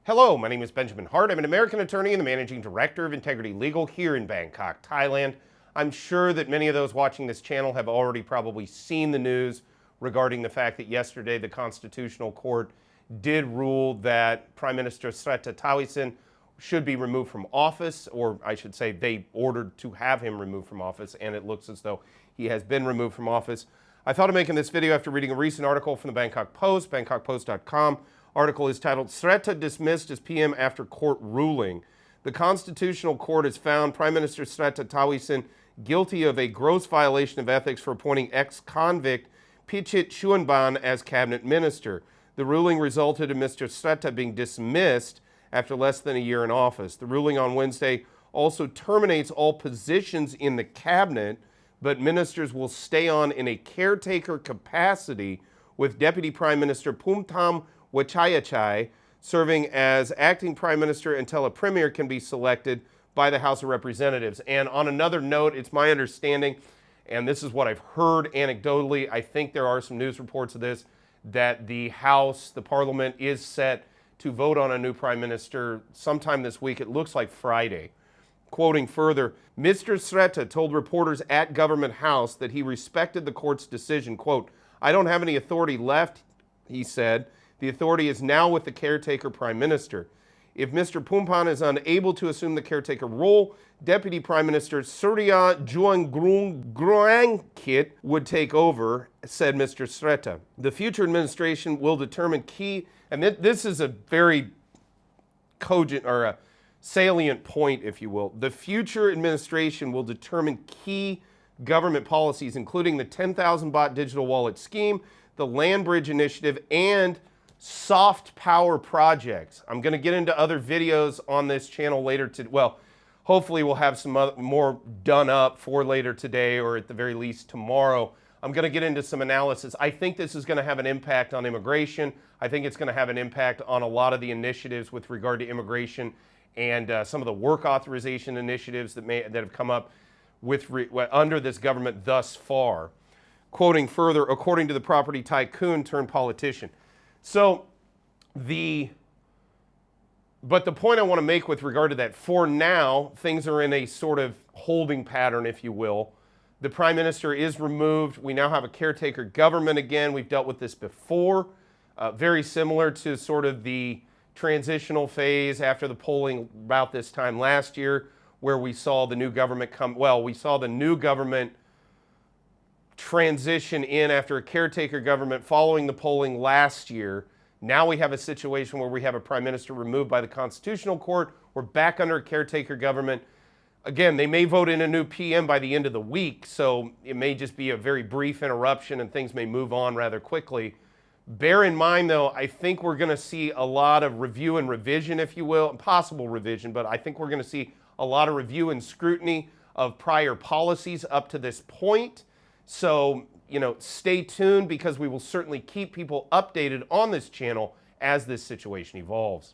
Hello, my name is Benjamin Hart. I'm an American attorney and the managing director of Integrity Legal here in Bangkok, Thailand. I'm sure that many of those watching this channel have already probably seen the news regarding the fact that yesterday the Constitutional Court did rule that Prime Minister Srettha Thavisin should be removed from office, or I should say they ordered to have him removed from office, and it looks as though he has been removed from office. I thought of making this video after reading a recent article from the Bangkok Post, bangkokpost.com. Article is titled, Srettha Dismissed as PM After Court Ruling. The Constitutional Court has found Prime Minister Srettha Thavisin guilty of a gross violation of ethics for appointing ex-convict Pichit Chuanban as cabinet minister. The ruling resulted in Mr. Srettha being dismissed after less than a year in office. The ruling on Wednesday also terminates all positions in the cabinet, but ministers will stay on in a caretaker capacity, with Deputy Prime Minister Phumtham Wechayachai serving as acting prime minister until a premier can be selected by the House of Representatives. And on another note, it's my understanding, and this is what I've heard anecdotally, I think there are some news reports of this, that the House, the Parliament, is set to vote on a new prime minister sometime this week. It looks like Friday. Quoting further, Mr. Srettha told reporters at Government House that he respected the court's decision. Quote, "I don't have any authority left," he said. "The authority is now with the caretaker prime minister. If Mr. Phumtham is unable to assume the caretaker role, Deputy Prime Minister Surya Juangrongkit would take over," said Mr. Srettha. "The future administration will determine key," and this is a very cogent or a salient point, if you will. "The future administration will determine key government policies, including the 10,000 baht digital wallet scheme, the land bridge initiative, and soft power projects." I'm going to get into other videos on this channel later well, hopefully we'll have some more done up for later today, or at the very least tomorrow. I'm going to get into some analysis. I think this is going to have an impact on immigration. I think it's going to have an impact on a lot of the initiatives with regard to immigration and some of the work authorization initiatives that have come up under this government thus far. Quoting further, according to the property tycoon turned politician. But the point I want to make with regard to that, for now, things are in a sort of holding pattern, if you will. The prime minister is removed. We now have a caretaker government again. We've dealt with this before, very similar to sort of the transitional phase after the polling about this time last year, where we saw the new government we saw the new government transition in after a caretaker government following the polling last year. Now we have a situation where we have a prime minister removed by the Constitutional Court. We're back under a caretaker government. Again, they may vote in a new PM by the end of the week, so it may just be a very brief interruption and things may move on rather quickly. Bear in mind, though, I think we're going to see a lot of review and revision, if you will, possible revision, but I think we're going to see a lot of review and scrutiny of prior policies up to this point. So, stay tuned, because we will certainly keep people updated on this channel as this situation evolves.